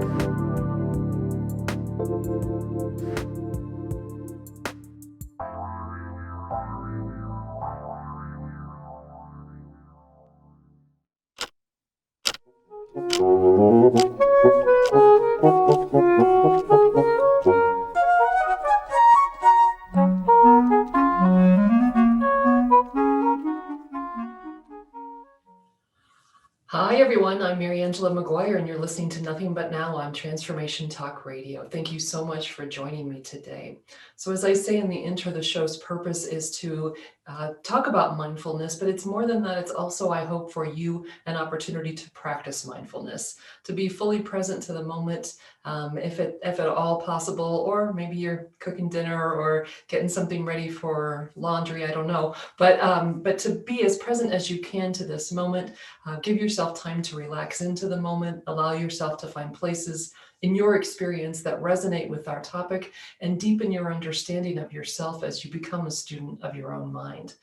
Hi, everyone. I'm Mariangela Maguire, and you're listening to Nothing But Now on Transformation Talk Radio. Thank you so much for joining me today. So as I say in the intro, the show's purpose is to talk about mindfulness, but it's more than that. It's also, I hope, for you an opportunity to practice mindfulness, to be fully present to the moment, if at all possible, or maybe you're cooking dinner or getting something ready for laundry, I don't know. But to be as present as you can to this moment. Give yourself time to relax into the moment, allow yourself to find places in your experience that resonate with our topic, and deepen your understanding of yourself as you become a student of your own mind.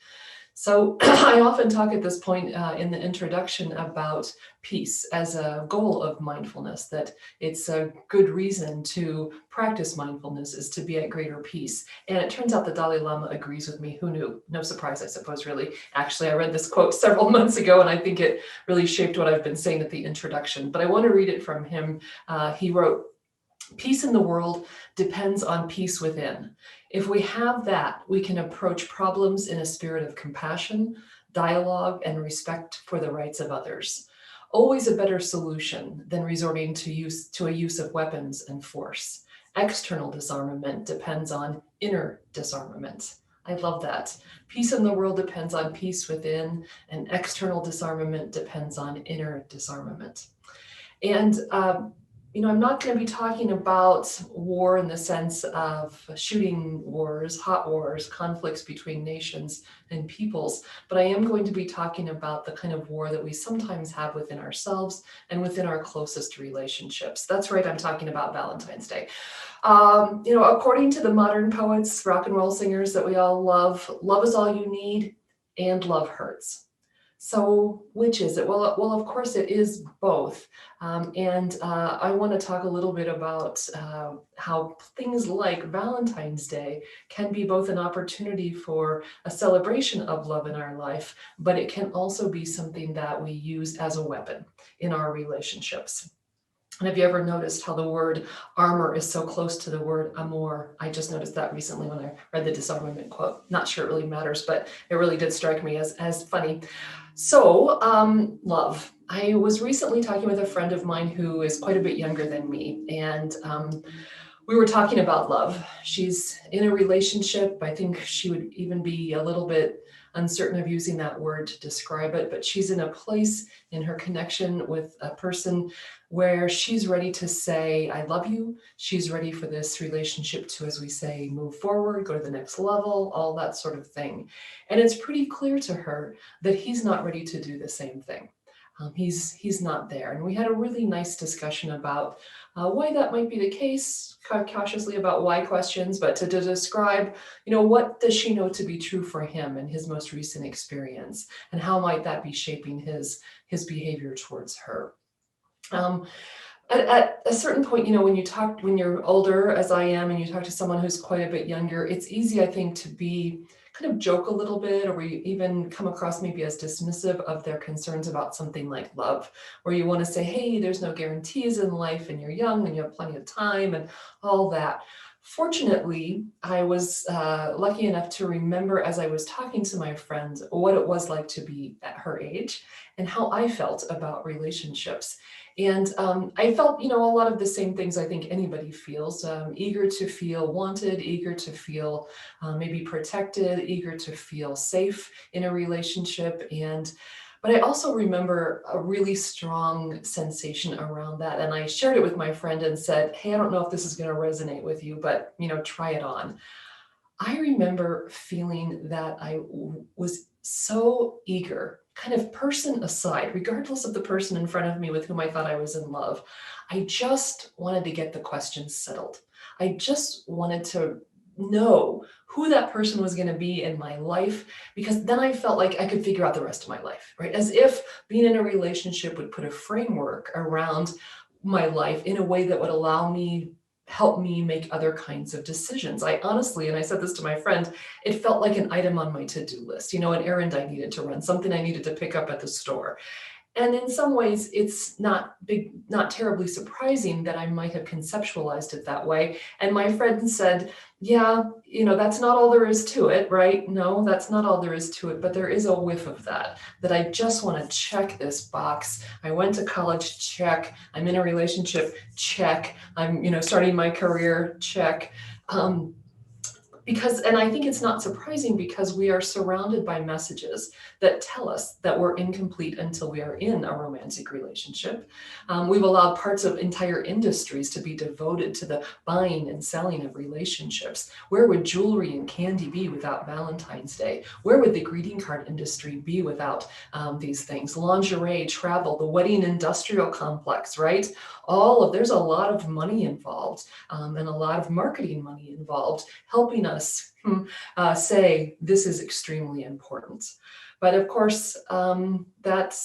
So I often talk at this point in the introduction about peace as a goal of mindfulness, that it's a good reason to practice mindfulness is to be at greater peace. And it turns out the Dalai Lama agrees with me. Who knew? No surprise, I suppose, really. Actually, I read this quote several months ago, and I think it really shaped what I've been saying at the introduction. But I want to read it from him. He wrote, "Peace in the world depends on peace within. If we have that, we can approach problems in a spirit of compassion, dialogue, and respect for the rights of others. Always a better solution than resorting to a use of weapons and force. External disarmament depends on inner disarmament." I love that. Peace in the world depends on peace within, and external disarmament depends on inner disarmament. And I'm not going to be talking about war in the sense of shooting wars, hot wars, conflicts between nations and peoples, but I am going to be talking about the kind of war that we sometimes have within ourselves and within our closest relationships. That's right, I'm talking about Valentine's Day. According to the modern poets, rock and roll singers that we all love is all you need, and love hurts. So which is it? Well, of course it is both. And I want to talk a little bit about how things like Valentine's Day can be both an opportunity for a celebration of love in our life, but it can also be something that we use as a weapon in our relationships. And have you ever noticed how the word armor is so close to the word amour? I just noticed that recently when I read the disarmament quote. Not sure it really matters, but it really did strike me as funny. So, love. I was recently talking with a friend of mine who is quite a bit younger than me, and we were talking about love. She's in a relationship. I think she would even be a little bit uncertain of using that word to describe it, but she's in a place in her connection with a person where she's ready to say, I love you. She's ready for this relationship to, as we say, move forward, go to the next level, all that sort of thing. And it's pretty clear to her that he's not ready to do the same thing. He's not there. And we had a really nice discussion about why that might be the case, cautiously about why questions, but to describe, what does she know to be true for him and his most recent experience, and how might that be shaping his behavior towards her. At a certain point, when you're older, as I am, and you talk to someone who's quite a bit younger, it's easy, I think, to be kind of joke a little bit, or we even come across maybe as dismissive of their concerns about something like love, where you want to say, hey, there's no guarantees in life, and you're young, and you have plenty of time, and all that. Fortunately, I was lucky enough to remember as I was talking to my friend what it was like to be at her age and how I felt about relationships. And I felt, a lot of the same things I think anybody feels, eager to feel wanted, eager to feel maybe protected, eager to feel safe in a relationship. But I also remember a really strong sensation around that. And I shared it with my friend and said, hey, I don't know if this is going to resonate with you, but, try it on. I remember feeling that I was so eager, kind of person aside, regardless of the person in front of me with whom I thought I was in love. I just wanted to get the questions settled. I just wanted to know who that person was going to be in my life, because then I felt like I could figure out the rest of my life, right? As if being in a relationship would put a framework around my life in a way that would help me make other kinds of decisions. I honestly, and I said this to my friend, it felt like an item on my to-do list, an errand I needed to run, something I needed to pick up at the store. And in some ways, it's not terribly surprising that I might have conceptualized it that way. And my friend said, yeah, that's not all there is to it, right? No, that's not all there is to it, but there is a whiff of that I just want to check this box. I went to college, check. I'm in a relationship, check. I'm, starting my career, check. And I think it's not surprising because we are surrounded by messages that tell us that we're incomplete until we are in a romantic relationship. We've allowed parts of entire industries to be devoted to the buying and selling of relationships. Where would jewelry and candy be without Valentine's Day? Where would the greeting card industry be without these things? Lingerie, travel, the wedding industrial complex, right? There's a lot of money involved and a lot of marketing money involved helping us say this is extremely important. But of course, that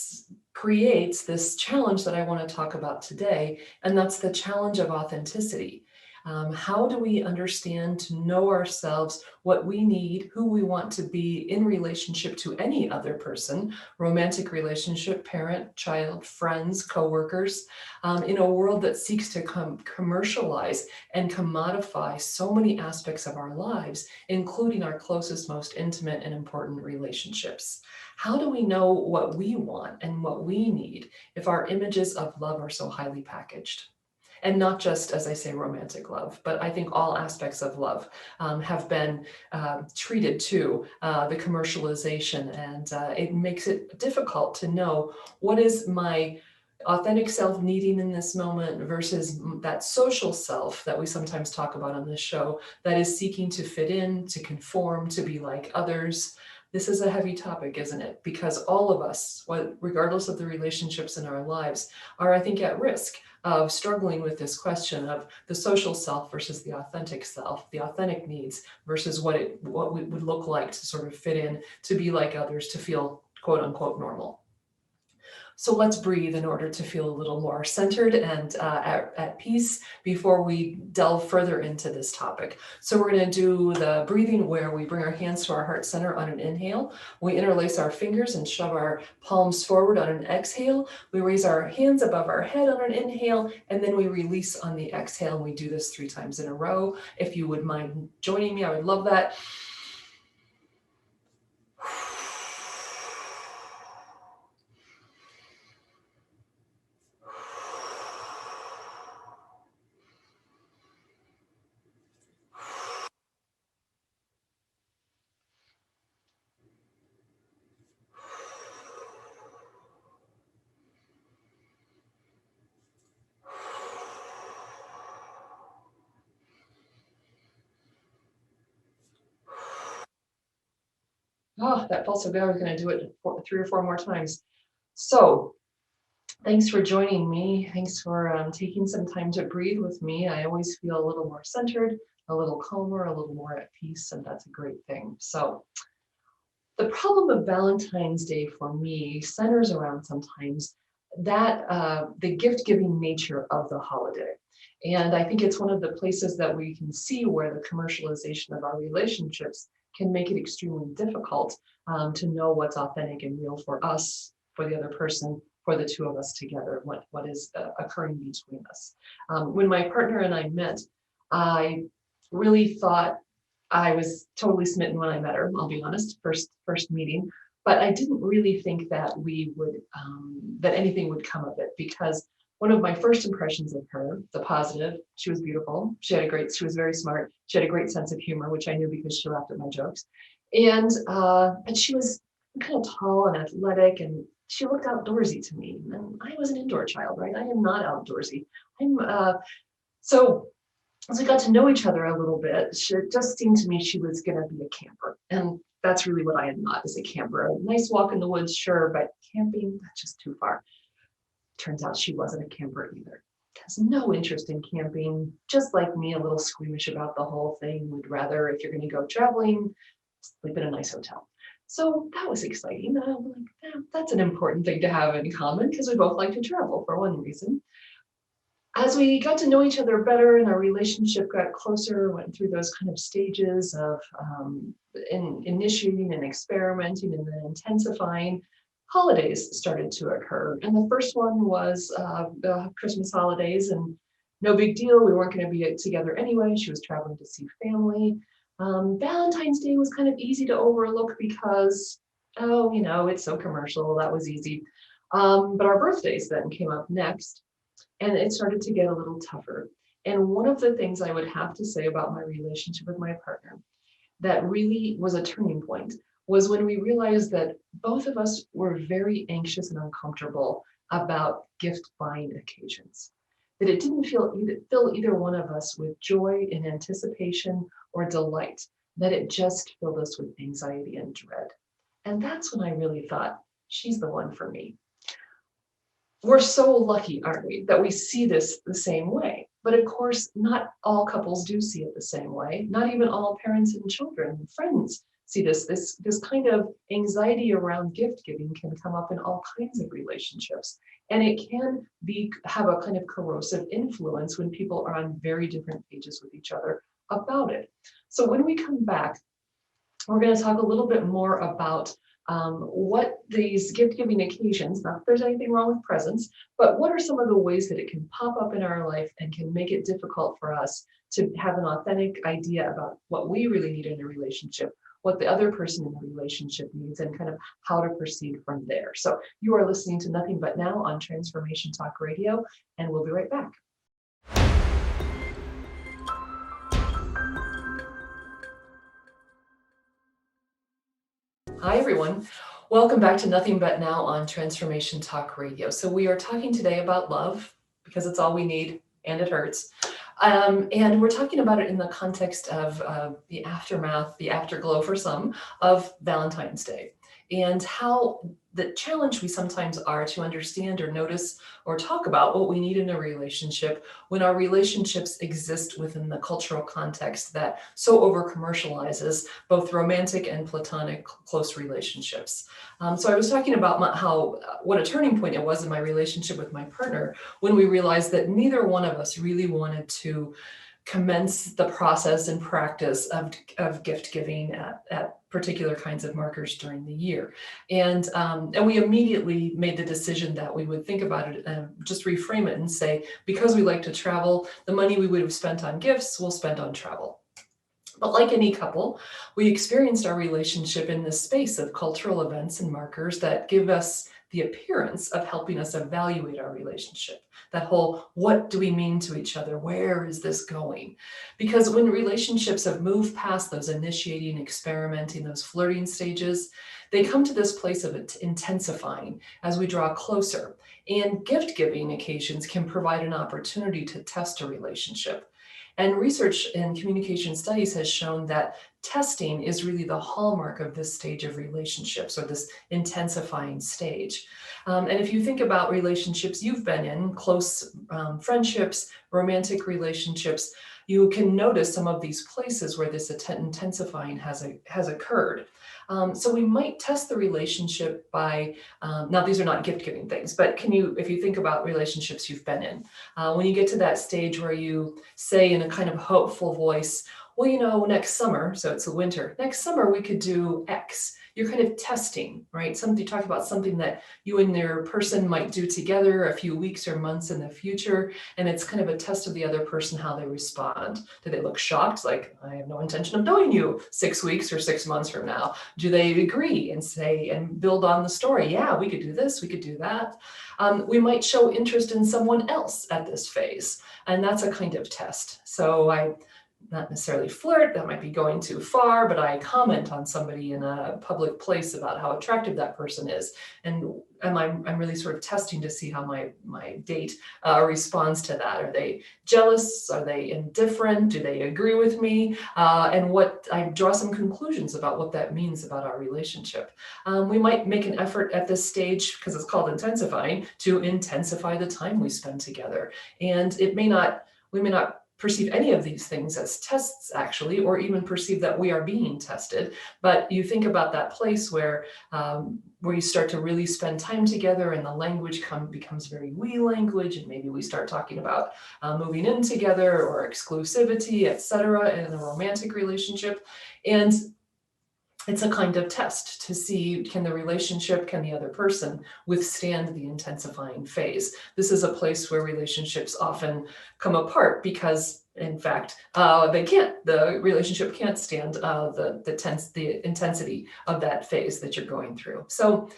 creates this challenge that I want to talk about today, and that's the challenge of authenticity. How do we understand to know ourselves, what we need, who we want to be in relationship to any other person, romantic relationship, parent, child, friends, coworkers, in a world that seeks to commercialize and commodify so many aspects of our lives, including our closest, most intimate and important relationships? How do we know what we want and what we need if our images of love are so highly packaged? And not just, as I say, romantic love, but I think all aspects of love have been treated to the commercialization, and it makes it difficult to know what is my authentic self needing in this moment versus that social self that we sometimes talk about on this show that is seeking to fit in, to conform, to be like others. This is a heavy topic, isn't it? Because all of us, regardless of the relationships in our lives, are, I think, at risk of struggling with this question of the social self versus the authentic self, the authentic needs versus what we would look like to sort of fit in, to be like others, to feel quote unquote normal. So let's breathe in order to feel a little more centered and at peace before we delve further into this topic. So we're going to do the breathing where we bring our hands to our heart center on an inhale. We interlace our fingers and shove our palms forward on an exhale. We raise our hands above our head on an inhale, and then we release on the exhale. And we do this 3 times in a row. If you would mind joining me, I would love that. Oh, that felt so good. I was going to do it 3 or 4 more times. So thanks for joining me. Thanks for taking some time to breathe with me. I always feel a little more centered, a little calmer, a little more at peace, and that's a great thing. So the problem of Valentine's Day for me centers around sometimes that the gift-giving nature of the holiday. And I think it's one of the places that we can see where the commercialization of our relationships can make it extremely difficult to know what's authentic and real for us, for the other person, for the two of us together, what is occurring between us. When my partner and I met, I really thought I was totally smitten when I met her, I'll be honest, first meeting. But I didn't really think that we would, that anything would come of it, because one of my first impressions of her, the positive, she was beautiful. She was very smart. She had a great sense of humor, which I knew because she laughed at my jokes. And she was kind of tall and athletic, and she looked outdoorsy to me. And I was an indoor child, right? I am not outdoorsy. So as we got to know each other a little bit, it just seemed to me she was going to be a camper. And that's really what I am not, as a camper. A nice walk in the woods, sure, but camping, that's just too far. Turns out she wasn't a camper either. Has no interest in camping, just like me, a little squeamish about the whole thing. Would rather, if you're going to go traveling, sleep in a nice hotel. So that was exciting. I'm like, that's an important thing to have in common, because we both like to travel for one reason. As we got to know each other better and our relationship got closer, went through those kind of stages of initiating and experimenting and then intensifying, holidays started to occur. And the first one was the Christmas holidays, and no big deal. We weren't going to be together anyway. She was traveling to see family. Valentine's Day was kind of easy to overlook because, oh, it's so commercial. That was easy. But our birthdays then came up next. And it started to get a little tougher. And one of the things I would have to say about my relationship with my partner that really was a turning point was when we realized that both of us were very anxious and uncomfortable about gift buying occasions. That it didn't fill either one of us with joy and anticipation or delight, that it just filled us with anxiety and dread. And that's when I really thought, she's the one for me. We're so lucky, aren't we, that we see this the same way. But of course, not all couples do see it the same way. Not even all parents and children and friends see this. This kind of anxiety around gift giving can come up in all kinds of relationships. And it can have a kind of corrosive influence when people are on very different pages with each other about it. So when we come back, we're going to talk a little bit more about what these gift-giving occasions, not that there's anything wrong with presents, but what are some of the ways that it can pop up in our life and can make it difficult for us to have an authentic idea about what we really need in a relationship, what the other person in the relationship needs, and kind of how to proceed from there. So you are listening to Nothing But Now on Transformation Talk Radio, and we'll be right back. Hi, everyone. Welcome back to Nothing But Now on Transformation Talk Radio. So we are talking today about love because it's all we need and it hurts. And we're talking about it in the context of the aftermath, the afterglow for some, of Valentine's Day, and how the challenge we sometimes are to understand or notice or talk about what we need in a relationship when our relationships exist within the cultural context that so over commercializes both romantic and platonic close relationships. So I was talking about what a turning point it was in my relationship with my partner when we realized that neither one of us really wanted to commence the process and practice of gift giving at particular kinds of markers during the year. And we immediately made the decision that we would think about it and just reframe it and say, because we like to travel, the money we would have spent on gifts, we'll spend on travel. But like any couple, we experienced our relationship in this space of cultural events and markers that give us the appearance of helping us evaluate our relationship. That whole, what do we mean to each other? Where is this going? Because when relationships have moved past those initiating, experimenting, those flirting stages, they come to this place of intensifying as we draw closer. And gift-giving occasions can provide an opportunity to test a relationship. And research in communication studies has shown that testing is really the hallmark of this stage of relationships, or this intensifying stage. And if you think about relationships you've been in, close friendships, romantic relationships, you can notice some of these places where this intensifying has occurred. So we might test the relationship by, now these are not gift-giving things, but if you think about relationships you've been in, when you get to that stage where you say in a kind of hopeful voice, well, next summer, so it's the winter, next summer we could do X. You're kind of testing, right? You talk about something that you and your person might do together a few weeks or months in the future, and it's kind of a test of the other person, how they respond. Do they look shocked, like, I have no intention of knowing you 6 weeks or 6 months from now? Do they agree and say and build on the story? Yeah, we could do this, we could do that. We might show interest in someone else at this phase, and that's a kind of test. So I not necessarily flirt, that might be going too far, but I comment on somebody in a public place about how attractive that person is. And I'm really sort of testing to see how my date responds to that. Are they jealous? Are they indifferent? Do they agree with me? And I draw some conclusions about what that means about our relationship. We might make an effort at this stage, because it's called intensifying, to intensify the time we spend together. And we may not perceive any of these things as tests, actually, or even perceive that we are being tested. But you think about that place where you start to really spend time together, and the language becomes very we language, and maybe we start talking about moving in together or exclusivity, etc., in a romantic relationship. And it's a kind of test to see, can the other person withstand the intensifying phase? This is a place where relationships often come apart because, in fact, they can't. The relationship can't stand the intensity of that phase that you're going through. So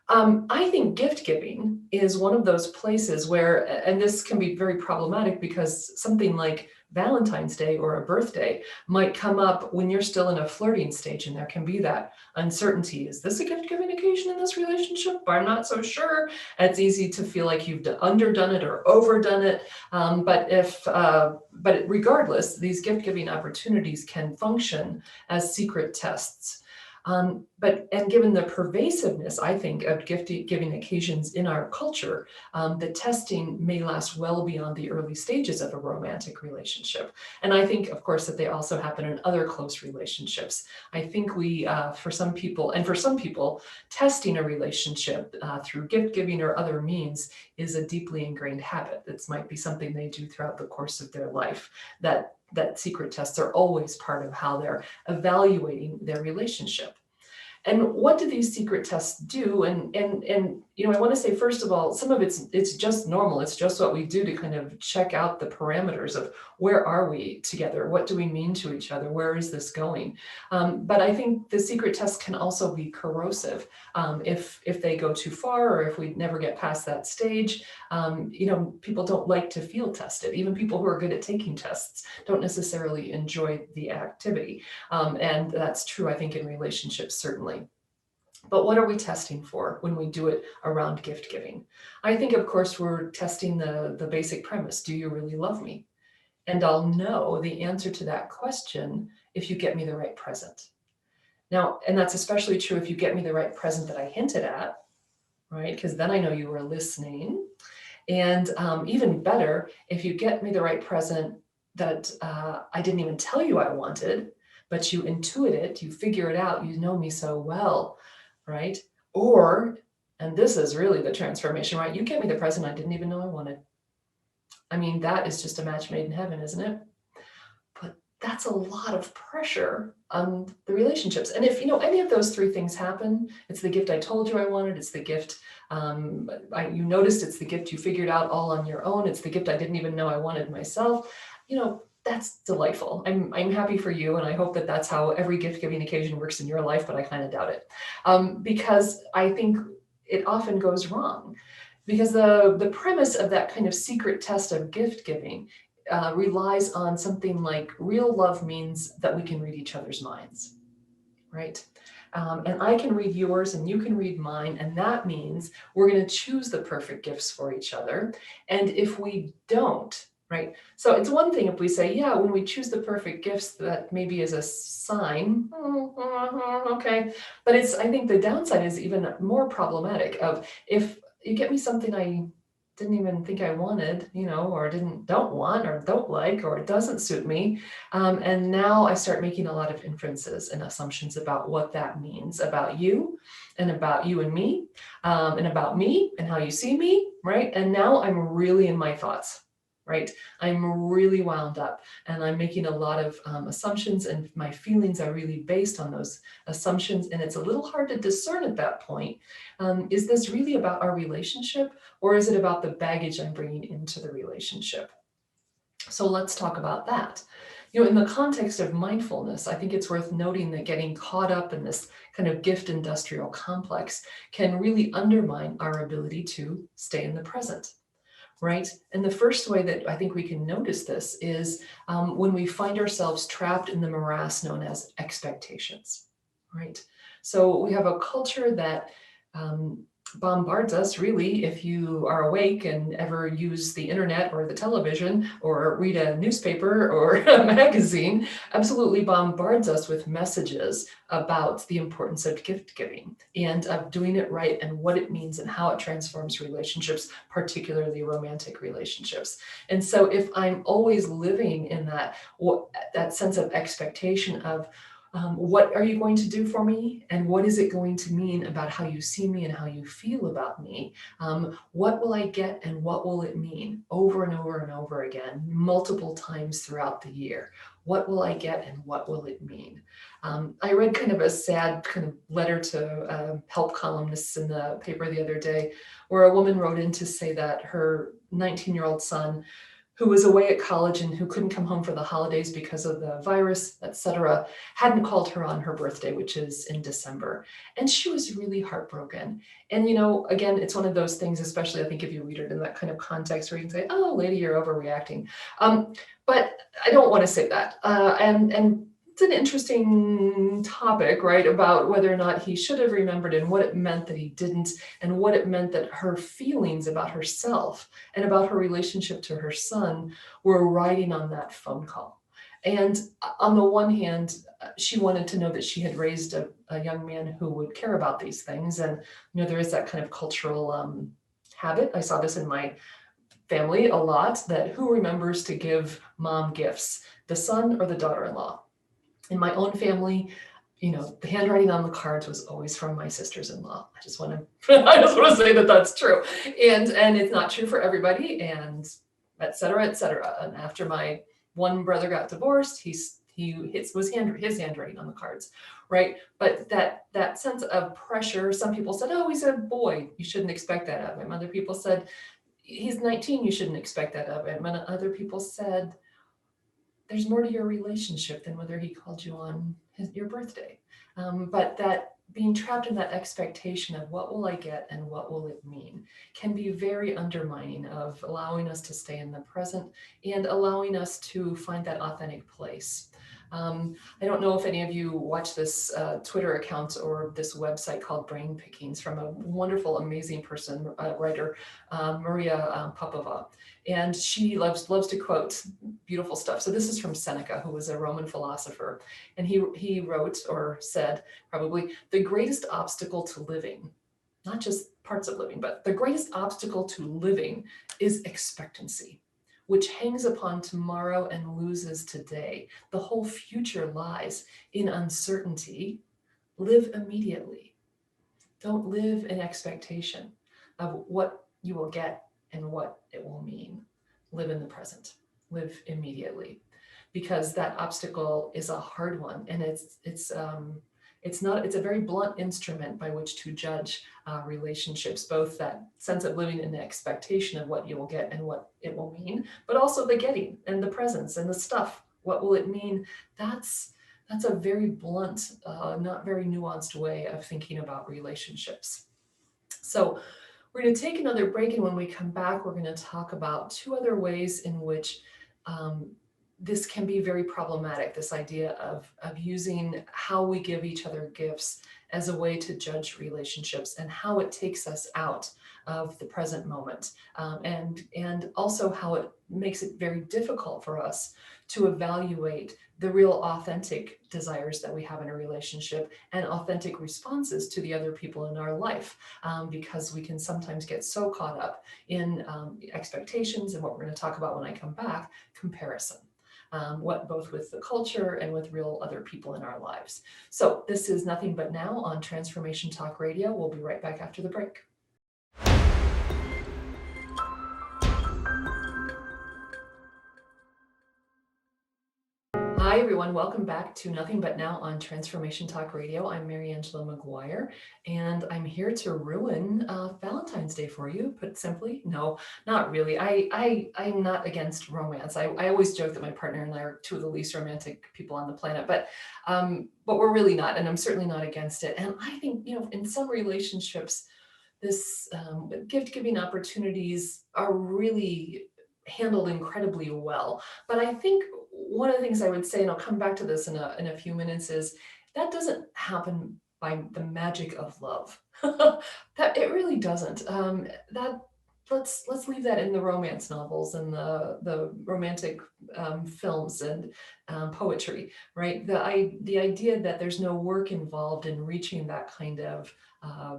I think gift giving is one of those places where, and this can be very problematic because something like Valentine's Day or a birthday might come up when you're still in a flirting stage, and there can be that uncertainty. Is this a gift giving occasion in this relationship? I'm not so sure. It's easy to feel like you've underdone it or overdone it. But regardless, these gift giving opportunities can function as secret tests. And given the pervasiveness, I think, of gift-giving occasions in our culture, the testing may last well beyond the early stages of a romantic relationship. And I think, of course, that they also happen in other close relationships. I think for some people, testing a relationship through gift-giving or other means is a deeply ingrained habit. This might be something they do throughout the course of their life, that secret tests are always part of how they're evaluating their relationship. And what do these secret tests do? And I want to say, first of all, some of it's just normal. It's just what we do to kind of check out the parameters of where are we together? What do we mean to each other? Where is this going? But I think the secret tests can also be corrosive if they go too far, or if we never get past that stage. People don't like to feel tested. Even people who are good at taking tests don't necessarily enjoy the activity. And that's true, I think, in relationships, certainly. But what are we testing for when we do it around gift giving? I think, of course, we're testing the basic premise. Do you really love me? And I'll know the answer to that question if you get me the right present. Now, and that's especially true if you get me the right present that I hinted at, right? Because then I know you were listening. And even better, if you get me the right present that I didn't even tell you I wanted, but you intuit it, you figure it out, you know me so well, right? Or, and this is really the transformation, right? You get me the present I didn't even know I wanted. I mean, that is just a match made in heaven, isn't it? But that's a lot of pressure on the relationships. And if, any of those three things happen, it's the gift I told you I wanted, it's the gift you noticed, it's the gift you figured out all on your own, it's the gift I didn't even know I wanted myself, that's delightful. I'm happy for you, and I hope that that's how every gift-giving occasion works in your life, but I kind of doubt it. Because I think it often goes wrong. Because the premise of that kind of secret test of gift-giving relies on something like real love means that we can read each other's minds, right? And I can read yours and you can read mine, and that means we're going to choose the perfect gifts for each other. And if we don't, right? So it's one thing if we say, yeah, when we choose the perfect gifts, that maybe is a sign, okay. But I think the downside is even more problematic of if you get me something I didn't even think I wanted, or don't want, or don't like, or it doesn't suit me. And now I start making a lot of inferences and assumptions about what that means about you and about you and me, and about me and how you see me, right? And now I'm really in my thoughts, right? I'm really wound up, and I'm making a lot of assumptions, and my feelings are really based on those assumptions. And it's a little hard to discern at that point. Is this really about our relationship, or is it about the baggage I'm bringing into the relationship? So let's talk about that. In the context of mindfulness, I think it's worth noting that getting caught up in this kind of gift industrial complex can really undermine our ability to stay in the present. Right? And the first way that I think we can notice this is when we find ourselves trapped in the morass known as expectations, right? So we have a culture that bombards us, really, if you are awake and ever use the internet or the television or read a newspaper or a magazine, absolutely bombards us with messages about the importance of gift giving and of doing it right and what it means and how it transforms relationships, particularly romantic relationships. And so if I'm always living in that sense of expectation of what are you going to do for me? And what is it going to mean about how you see me and how you feel about me? What will I get and what will it mean over and over and over again, multiple times throughout the year? What will I get and what will it mean? I read kind of a sad kind of letter to help columnists in the paper the other day, where a woman wrote in to say that her 19-year-old son, who was away at college and who couldn't come home for the holidays because of the virus, etc., hadn't called her on her birthday, which is in December. And she was really heartbroken. And, again, it's one of those things, especially I think if you read it in that kind of context where you can say, oh, lady, you're overreacting. But I don't want to say that. And it's an interesting topic, right, about whether or not he should have remembered and what it meant that he didn't, and what it meant that her feelings about herself and about her relationship to her son were riding on that phone call. And on the one hand, she wanted to know that she had raised a young man who would care about these things. And, there is that kind of cultural habit. I saw this in my family a lot, that who remembers to give mom gifts, the son or the daughter-in-law? In my own family, the handwriting on the cards was always from my sisters-in-law. I just want to say that that's true. And it's not true for everybody, and et cetera, et cetera. And after my one brother got divorced, his handwriting on the cards, right? But that sense of pressure, some people said, oh, he's a boy, you shouldn't expect that of him. Other people said, he's 19, you shouldn't expect that of him. And other people said, there's more to your relationship than whether he called you on your birthday. But that being trapped in that expectation of what will I get and what will it mean can be very undermining of allowing us to stay in the present and allowing us to find that authentic place. I don't know if any of you watch this Twitter account or this website called Brain Pickings from a wonderful, amazing person, writer, Maria Popova. And she loves to quote beautiful stuff. So this is from Seneca, who was a Roman philosopher. And he wrote or said, probably, the greatest obstacle to living, not just parts of living, but the greatest obstacle to living is expectancy, which hangs upon tomorrow and loses today. The whole future lies in uncertainty. Live immediately. Don't live in expectation of what you will get and what it will mean. Live in the present. Live immediately, because that obstacle is a hard one, and it's a very blunt instrument by which to judge relationships, both that sense of living in the expectation of what you will get and what it will mean, but also the getting and the presence and the stuff. What will it mean? That's a very blunt, not very nuanced way of thinking about relationships. So we're going to take another break, and when we come back, we're going to talk about two other ways in which this can be very problematic, this idea of using how we give each other gifts as a way to judge relationships, and how it takes us out of the present moment, and also how it makes it very difficult for us to evaluate the real authentic desires that we have in a relationship and authentic responses to the other people in our life, because we can sometimes get so caught up in expectations and what we're going to talk about when I come back, comparison. Both with the culture and with real other people in our lives. So this is Nothing But Now on Transformation Talk Radio. We'll be right back after the break. Hi, everyone. Welcome back to Nothing But Now on Transformation Talk Radio. I'm Mariangela Maguire, and I'm here to ruin Valentine's Day for you, put simply. No, not really. I'm not against romance. I always joke that my partner and I are two of the least romantic people on the planet, but we're really not, and I'm certainly not against it. And I think, in some relationships, this gift-giving opportunities are really handled incredibly well. But I think one of the things I would say, and I'll come back to this in a few minutes, is that doesn't happen by the magic of love. That it really doesn't. That let's leave that in the romance novels and the romantic films and poetry, right? The idea that there's no work involved in reaching that kind of uh,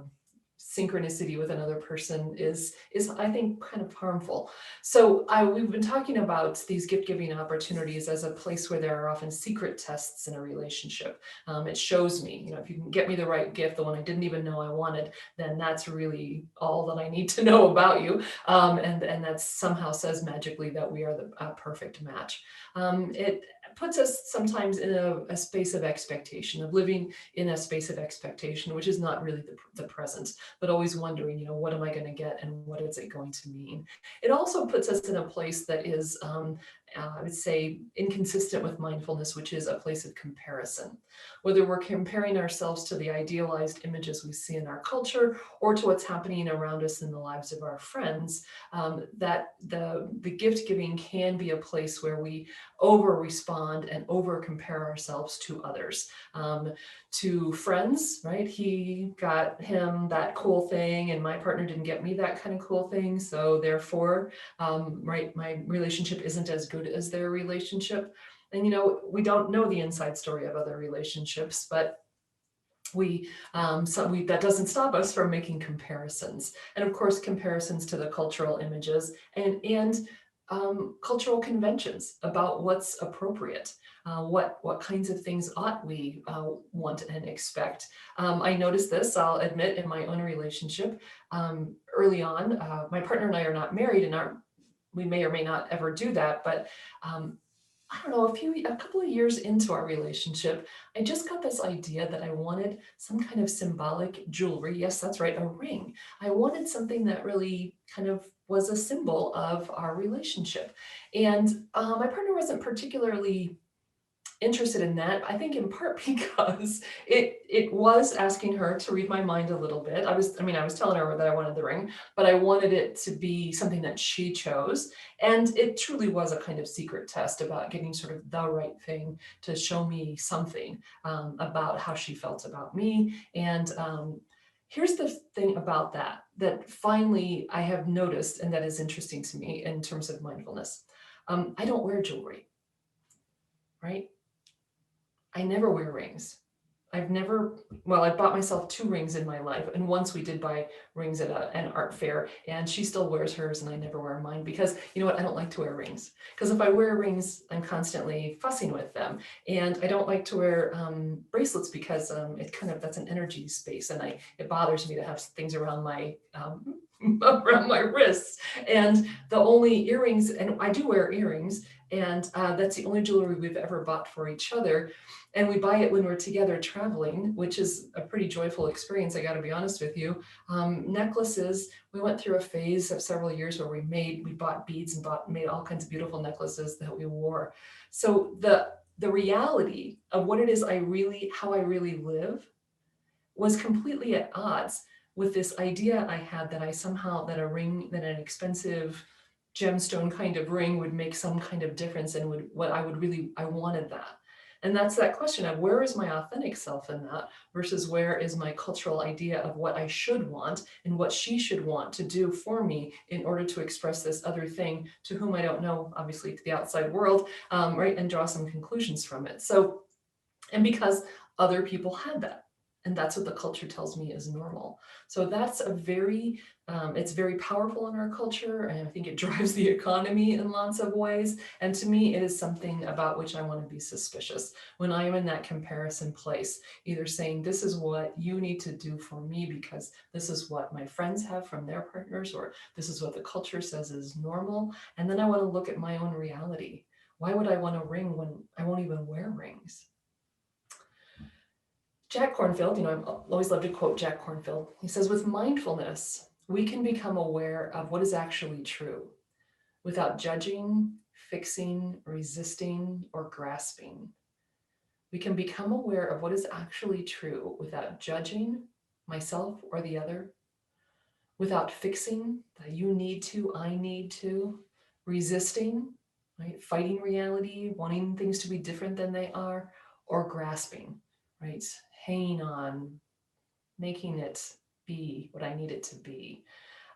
synchronicity with another person is I think kind of harmful. So we've been talking about these gift giving opportunities as a place where there are often secret tests in a relationship. It shows me, if you can get me the right gift, the one I didn't even know I wanted, then that's really all that I need to know about you. And that somehow says magically that we are the perfect match. It puts us sometimes in a space of expectation, of living in a space of expectation, which is not really the present, but always wondering, what am I going to get and what is it going to mean? It also puts us in a place that is, I would say, inconsistent with mindfulness, which is a place of comparison. Whether we're comparing ourselves to the idealized images we see in our culture or to what's happening around us in the lives of our friends, that the gift giving can be a place where we over respond and over compare ourselves to others. To friends, right? He got him that cool thing, and my partner didn't get me that kind of cool thing. So therefore, right, my relationship isn't as good as their relationship. And we don't know the inside story of other relationships, but that doesn't stop us from making comparisons, and of course comparisons to the cultural images and cultural conventions about what's appropriate, what kinds of things ought we want and expect. I noticed this, I'll admit, in my own relationship. Early on, my partner and I are not married, and we may or may not ever do that, but I don't know, a couple of years into our relationship, I just got this idea that I wanted some kind of symbolic jewelry. Yes, that's right, a ring. I wanted something that really kind of was a symbol of our relationship. And my partner wasn't particularly interested in that. I think in part because it was asking her to read my mind a little bit. I was telling her that I wanted the ring, but I wanted it to be something that she chose. And it truly was a kind of secret test about getting sort of the right thing to show me something about how she felt about me. And here's the thing about that finally I have noticed, and that is interesting to me in terms of mindfulness. I don't wear jewelry, right? I never wear rings. I bought myself 2 rings in my life. And once we did buy rings at an art fair, and she still wears hers and I never wear mine because you know what? I don't like to wear rings. Because if I wear rings, I'm constantly fussing with them. And I don't like to wear bracelets because that's an energy space. And it bothers me to have things around my, around my wrists. And the only earrings, and I do wear earrings, and that's the only jewelry we've ever bought for each other. And we buy it when we're together traveling, which is a pretty joyful experience, I got to be honest with you. Necklaces, we went through a phase of several years where we bought beads and made all kinds of beautiful necklaces that we wore. So the reality of what it is how I really live was completely at odds with this idea I had that that an expensive gemstone kind of ring would make some kind of difference and I wanted that. And that's that question of where is my authentic self in that versus where is my cultural idea of what I should want and what she should want to do for me in order to express this other thing to whom I don't know, obviously to the outside world, right, and draw some conclusions from it. So, and because other people had that. And that's what the culture tells me is normal. So that's it's very powerful in our culture. And I think it drives the economy in lots of ways. And to me, it is something about which I want to be suspicious when I am in that comparison place, either saying, this is what you need to do for me because this is what my friends have from their partners, or this is what the culture says is normal. And then I want to look at my own reality. Why would I want a ring when I won't even wear rings? Jack Kornfield, I've always loved to quote Jack Kornfield. He says, with mindfulness, we can become aware of what is actually true without judging, fixing, resisting, or grasping. We can become aware of what is actually true without judging myself or the other, without fixing, that you need to, I need to, resisting, right? Fighting reality, wanting things to be different than they are, or grasping, right? Hanging on, making it be what I need it to be.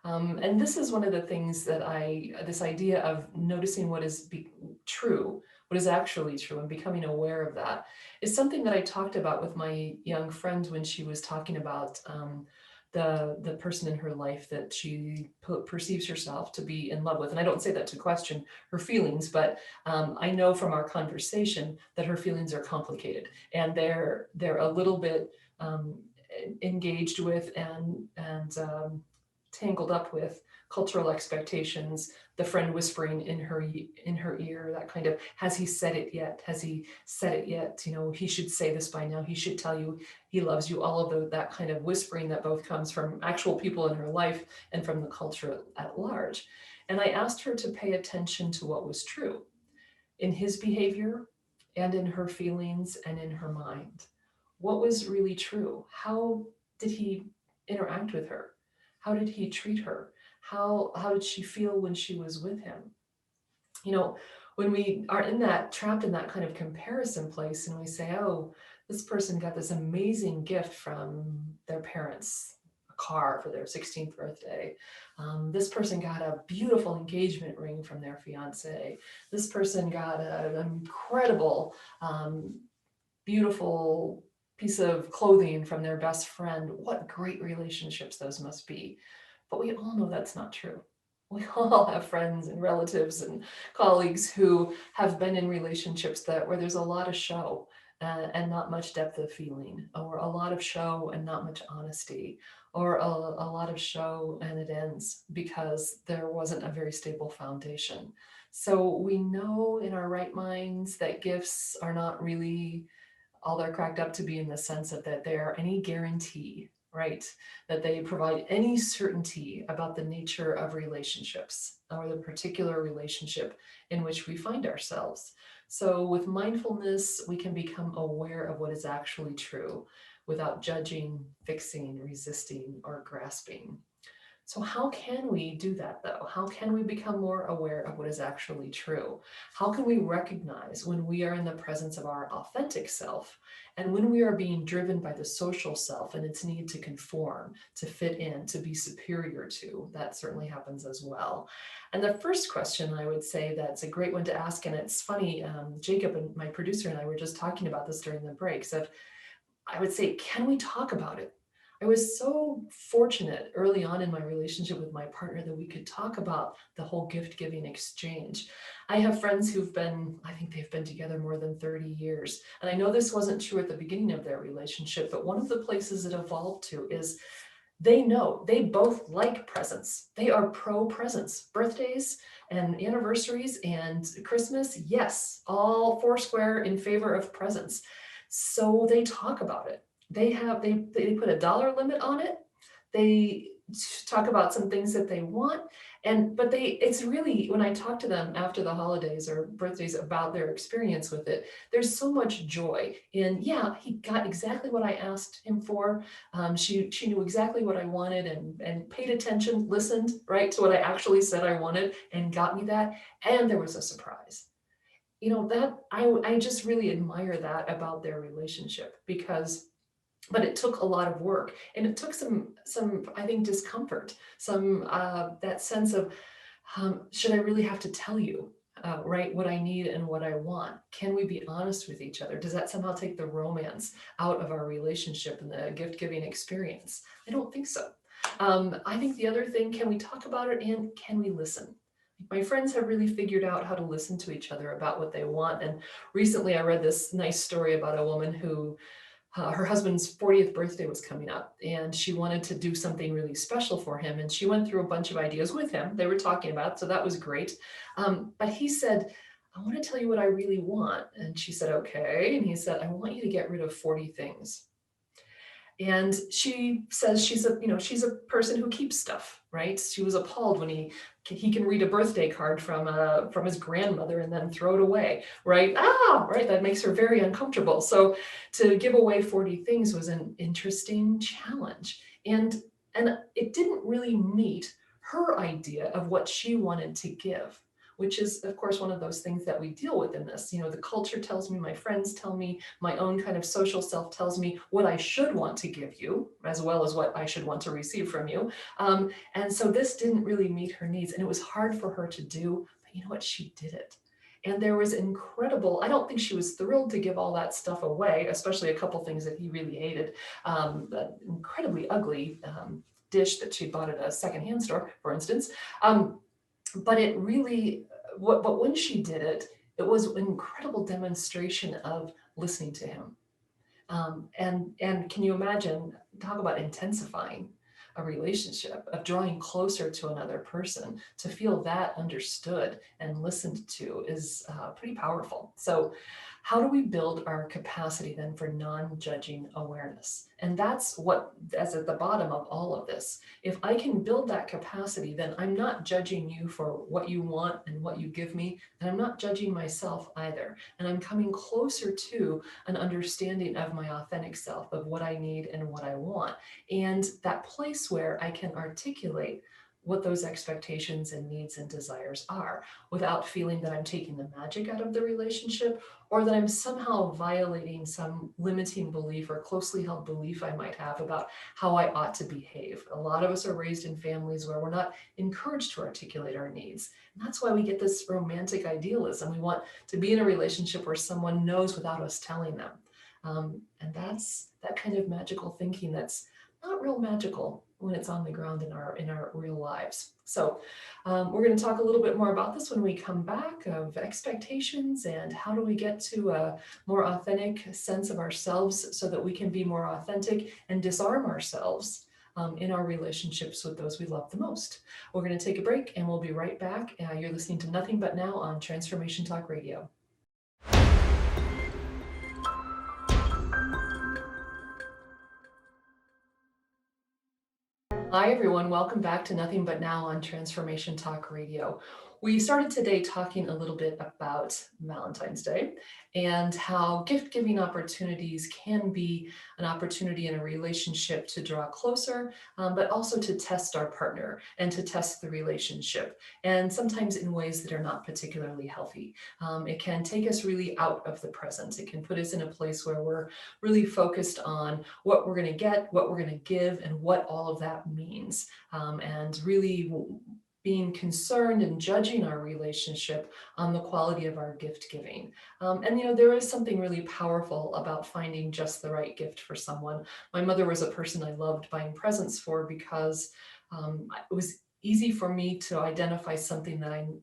And this is one of the things that this idea of noticing what is true, what is actually true, and becoming aware of that is something that I talked about with my young friend when she was talking about the person in her life that she perceives herself to be in love with. And I don't say that to question her feelings, but I know from our conversation that her feelings are complicated and they're a little bit engaged with and tangled up with cultural expectations, the friend whispering in her ear, that kind of, has he said it yet? Has he said it yet? You know, he should say this by now. He should tell you he loves you. All of that kind of whispering that both comes from actual people in her life and from the culture at large. And I asked her to pay attention to what was true in his behavior and in her feelings and in her mind. What was really true? How did he interact with her? How did he treat her? How did she feel when she was with him? You know, when we are trapped in that kind of comparison place and we say, oh, this person got this amazing gift from their parents, a car for their 16th birthday. This person got a beautiful engagement ring from their fiance. This person got an incredible, beautiful piece of clothing from their best friend. What great relationships those must be. But we all know that's not true. We all have friends and relatives and colleagues who have been in relationships where there's a lot of show and not much depth of feeling, or a lot of show and not much honesty, or a lot of show and it ends because there wasn't a very stable foundation. So we know in our right minds that gifts are not really all they're cracked up to be, in the sense of that they are any guarantee, right? That they provide any certainty about the nature of relationships or the particular relationship in which we find ourselves. So with mindfulness, we can become aware of what is actually true without judging, fixing, resisting, or grasping. So how can we do that though? How can we become more aware of what is actually true? How can we recognize when we are in the presence of our authentic self and when we are being driven by the social self and its need to conform, to fit in, to be superior to? That certainly happens as well. And the first question, I would say, that's a great one to ask, and it's funny, Jacob and my producer and I were just talking about this during the breaks, of, I would say, can we talk about it? I was so fortunate early on in my relationship with my partner that we could talk about the whole gift giving exchange. I have friends I think they've been together more than 30 years. And I know this wasn't true at the beginning of their relationship, but one of the places it evolved to is they know they both like presents. They are pro presents, birthdays and anniversaries and Christmas. Yes, all foursquare in favor of presents. So they talk about it. They put a dollar limit on it. They talk about some things that they want. But it's really, when I talk to them after the holidays or birthdays about their experience with it, there's so much joy in, yeah, he got exactly what I asked him for. She knew exactly what I wanted and paid attention, listened, right, to what I actually said I wanted and got me that. And there was a surprise. You know, that I just really admire that about their relationship, but it took a lot of work, and it took some I think discomfort, some that sense of, should I really have to tell you, right, what I need and what I want? Can we be honest with each other? Does that somehow take the romance out of our relationship and the gift giving experience? I don't think so. I think the other thing, can we talk about it, and can we listen? My friends have really figured out how to listen to each other about what they want. And recently I read this nice story about a woman who, her husband's 40th birthday was coming up, and she wanted to do something really special for him. And she went through a bunch of ideas with him. They were talking about, so that was great. But he said, I want to tell you what I really want. And she said, okay. And he said, I want you to get rid of 40 things. And she says she's a person who keeps stuff, right? She was appalled when he can read a birthday card from his grandmother and then throw it away, right? Right, that makes her very uncomfortable. So to give away 40 things was an interesting challenge. And it didn't really meet her idea of what she wanted to give, which is, of course, one of those things that we deal with in this. The culture tells me, my friends tell me, my own kind of social self tells me what I should want to give you, as well as what I should want to receive from you. And so this didn't really meet her needs, and it was hard for her to do, but you know what? She did it. And there was incredible, I don't think she was thrilled to give all that stuff away, especially a couple things that he really hated. That incredibly ugly dish that she bought at a secondhand store, for instance. But it really, but when she did it, it was an incredible demonstration of listening to him. And can you imagine, talk about intensifying a relationship, of drawing closer to another person, to feel that understood and listened to is pretty powerful. So how do we build our capacity then for non-judging awareness? And that's what is at the bottom of all of this. If I can build that capacity, then I'm not judging you for what you want and what you give me, and I'm not judging myself either. And I'm coming closer to an understanding of my authentic self, of what I need and what I want. And that place where I can articulate what those expectations and needs and desires are without feeling that I'm taking the magic out of the relationship, or that I'm somehow violating some limiting belief or closely held belief I might have about how I ought to behave. A lot of us are raised in families where we're not encouraged to articulate our needs. And that's why we get this romantic idealism. We want to be in a relationship where someone knows without us telling them. And that's that kind of magical thinking that's not real magical when it's on the ground in our real lives. So we're going to talk a little bit more about this when we come back, of expectations and how do we get to a more authentic sense of ourselves so that we can be more authentic and disarm ourselves in our relationships with those we love the most. We're going to take a break and we'll be right back. You're listening to Nothing But Now on Transformation Talk Radio. Hi, everyone. Welcome back to Nothing But Now on Transformation Talk Radio. We started today talking a little bit about Valentine's Day and how gift-giving opportunities can be an opportunity in a relationship to draw closer, but also to test our partner and to test the relationship, and sometimes in ways that are not particularly healthy. It can take us really out of the present. It can put us in a place where we're really focused on what we're going to get, what we're going to give, and what all of that means, and really being concerned and judging our relationship on the quality of our gift giving. And there is something really powerful about finding just the right gift for someone. My mother was a person I loved buying presents for because it was easy for me to identify something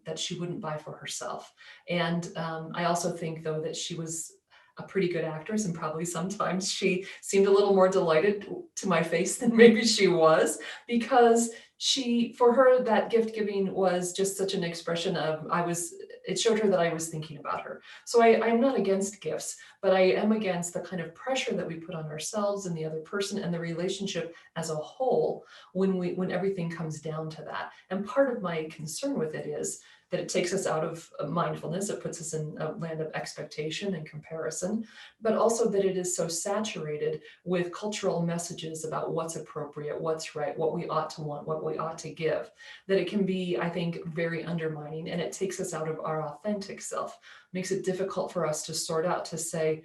that she wouldn't buy for herself. And I also think, though, that she was a pretty good actress, and probably sometimes she seemed a little more delighted to my face than maybe she was, because for her, that gift giving was just such an expression of, it showed her that I was thinking about her. So I'm not against gifts, but I am against the kind of pressure that we put on ourselves and the other person and the relationship as a whole when everything comes down to that. And part of my concern with it is that it takes us out of mindfulness. It puts us in a land of expectation and comparison, but also that it is so saturated with cultural messages about what's appropriate, what's right, what we ought to want, what we ought to give, that it can be, I think, very undermining, and it takes us out of our authentic self. Makes it difficult for us to sort out, to say,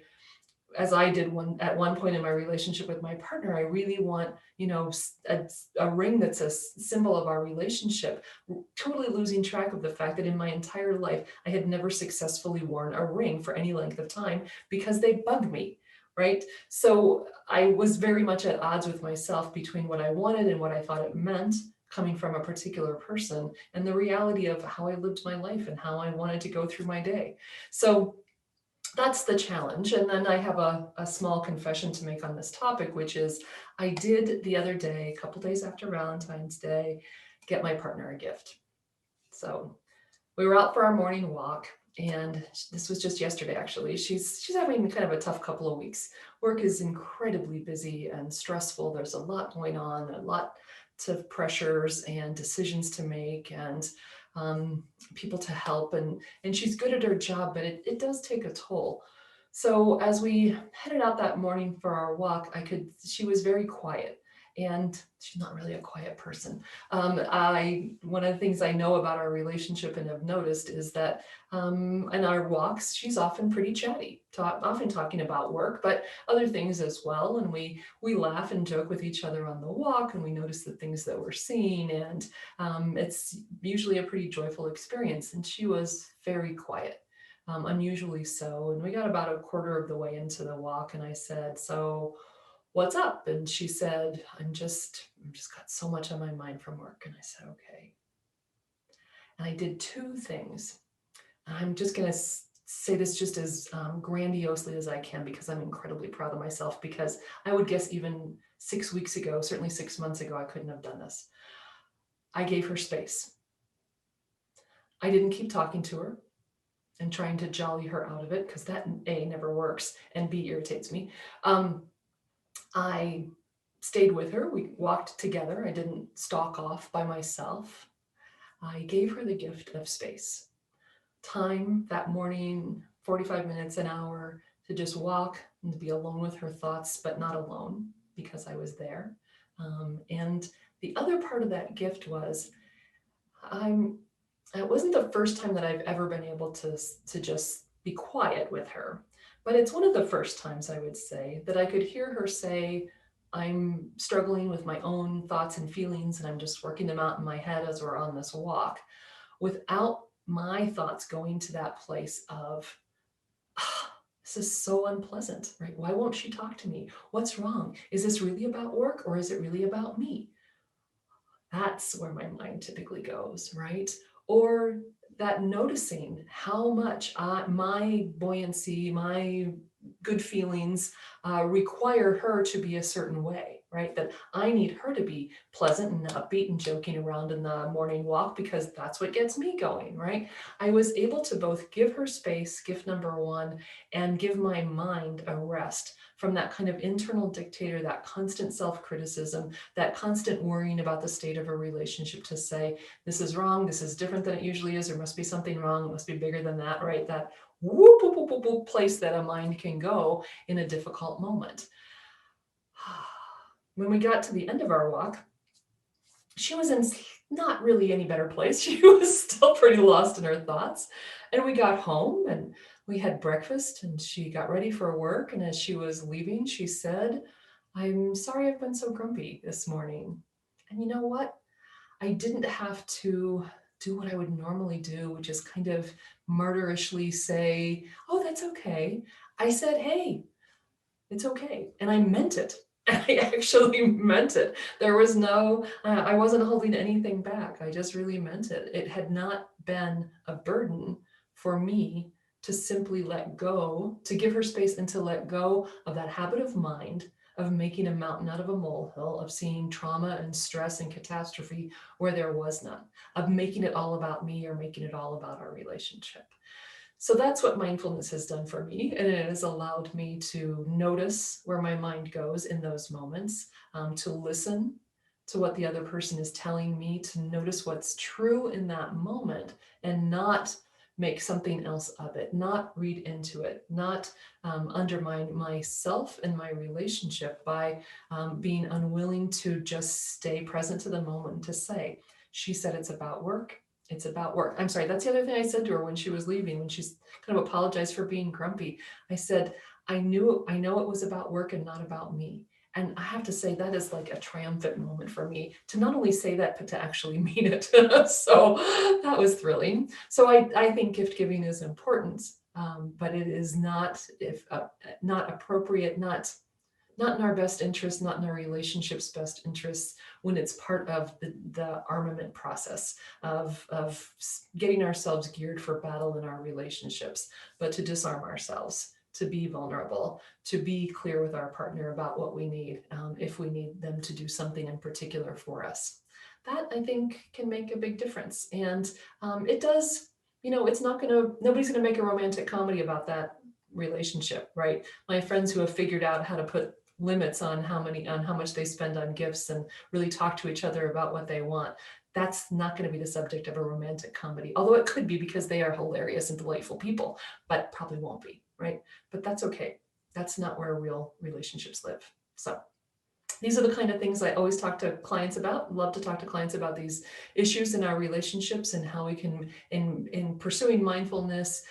as I did at one point in my relationship with my partner, I really want, a ring that's a symbol of our relationship, totally losing track of the fact that in my entire life, I had never successfully worn a ring for any length of time because they bug me, right? So I was very much at odds with myself between what I wanted and what I thought it meant, coming from a particular person, and the reality of how I lived my life and how I wanted to go through my day. So that's the challenge. And then I have a small confession to make on this topic, which is I did the other day, a couple days after Valentine's Day, get my partner a gift. So we were out for our morning walk, and this was just yesterday, actually. She's having kind of a tough couple of weeks. Work is incredibly busy and stressful. There's a lot going on, a lot of pressures and decisions to make, and people to help, and she's good at her job, but it does take a toll. So as we headed out that morning for our walk, she was very quiet, And she's not really a quiet person. One of the things I know about our relationship and have noticed is that in our walks, she's often pretty chatty, often talking about work, but other things as well. And we laugh and joke with each other on the walk, and we notice the things that we're seeing, and it's usually a pretty joyful experience. And she was very quiet. Unusually so. And we got about a quarter of the way into the walk, and I said, "So what's up?" And she said, I'm just got so much on my mind from work." And I said, "Okay." And I did two things. And I'm just going to say this just as grandiosely as I can, because I'm incredibly proud of myself, because I would guess even 6 weeks ago, certainly 6 months ago, I couldn't have done this. I gave her space. I didn't keep talking to her and trying to jolly her out of it, because that A, never works, and B, irritates me. I stayed with her. We walked together. I didn't stalk off by myself. I gave her the gift of space. Time that morning, 45 minutes, an hour, to just walk and to be alone with her thoughts, but not alone, because I was there. And the other part of that gift was, it wasn't the first time that I've ever been able to just be quiet with her, but it's one of the first times, I would say, that I could hear her say, "I'm struggling with my own thoughts and feelings, and I'm just working them out in my head as we're on this walk," without my thoughts going to that place of, "This is so unpleasant, right? Why won't she talk to me? What's wrong? Is this really about work, or is it really about me?" That's where my mind typically goes, right? Or that noticing how much my buoyancy, my good feelings require her to be a certain way, right? That I need her to be pleasant and upbeat and joking around in the morning walk, because that's what gets me going, right? I was able to both give her space, gift number one, and give my mind a rest from that kind of internal dictator, that constant self-criticism, that constant worrying about the state of a relationship, to say, "This is wrong, this is different than it usually is, there must be something wrong, it must be bigger than that," right? That whoop, whoop, whoop, whoop, whoop place that a mind can go in a difficult moment. When we got to the end of our walk, she was in not really any better place. She was still pretty lost in her thoughts. And we got home and we had breakfast, and she got ready for work. And as she was leaving, she said, "I'm sorry I've been so grumpy this morning." And you know what? I didn't have to do what I would normally do, which is kind of murderishly say, "Oh, that's okay." I said, "Hey, it's okay." And I meant it. I actually meant it. There was no, I wasn't holding anything back. I just really meant it. It had not been a burden for me to simply let go, to give her space and to let go of that habit of mind of making a mountain out of a molehill, of seeing trauma and stress and catastrophe where there was none, of making it all about me or making it all about our relationship. So that's what mindfulness has done for me. And it has allowed me to notice where my mind goes in those moments, to listen to what the other person is telling me, to notice what's true in that moment and not make something else of it, not read into it, not undermine myself and my relationship by being unwilling to just stay present to the moment and to say, "She said it's about work. It's about work." I'm sorry, that's the other thing I said to her when she was leaving, when she's kind of apologized for being grumpy. I said, I know it was about work and not about me." And I have to say, that is like a triumphant moment for me, to not only say that, but to actually mean it. So that was thrilling. So I think gift giving is important, but it is not, not appropriate, not in our best interest, not in our relationship's best interests, when it's part of the armament process of getting ourselves geared for battle in our relationships, but to disarm ourselves, to be vulnerable, to be clear with our partner about what we need, if we need them to do something in particular for us. That, I think, can make a big difference. And it does, nobody's going to make a romantic comedy about that relationship, right? My friends who have figured out how to put limits on how much they spend on gifts and really talk to each other about what they want, that's not going to be the subject of a romantic comedy, although it could be, because they are hilarious and delightful people, but probably won't be, right? But that's okay. That's not where real relationships live. So These are the kind of things I always talk to clients about. Love to talk to clients about these issues in our relationships and how we can, in pursuing mindfulness,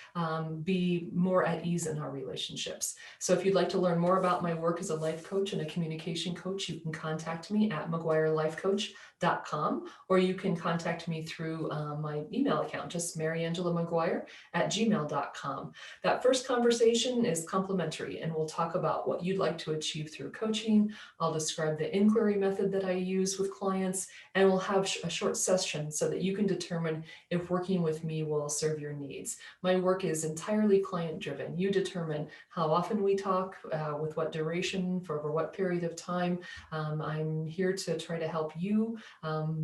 be more at ease in our relationships. So if you'd like to learn more about my work as a life coach and a communication coach, you can contact me at maguirelifecoach.com, or you can contact me through my email account, just mariangelamaguire@gmail.com. That first conversation is complimentary, and we'll talk about what you'd like to achieve through coaching. I'll describe the inquiry method that I use with clients, and we'll have a short session so that you can determine if working with me will serve your needs. My work is entirely client driven. You determine how often we talk, with what duration, for over what period of time. I'm here to try to help you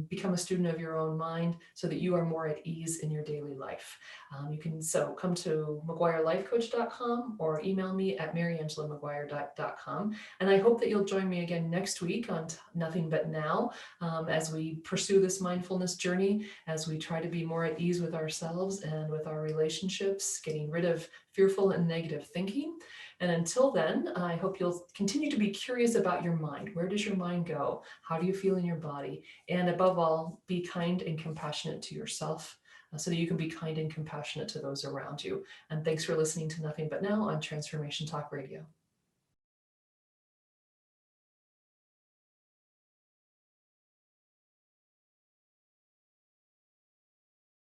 become a student of your own mind so that you are more at ease in your daily life. You can come to maguirelifecoach.com or email me at mariangelamaguire.com. And I hope that you'll join me again next week on Nothing But Now, as we pursue this mindfulness journey, as we try to be more at ease with ourselves and with our relationships, getting rid of fearful and negative thinking. And until then, I hope you'll continue to be curious about your mind. Where does your mind go? How do you feel in your body? And above all, be kind and compassionate to yourself, so that you can be kind and compassionate to those around you. And thanks for listening to Nothing But Now on Transformation Talk Radio.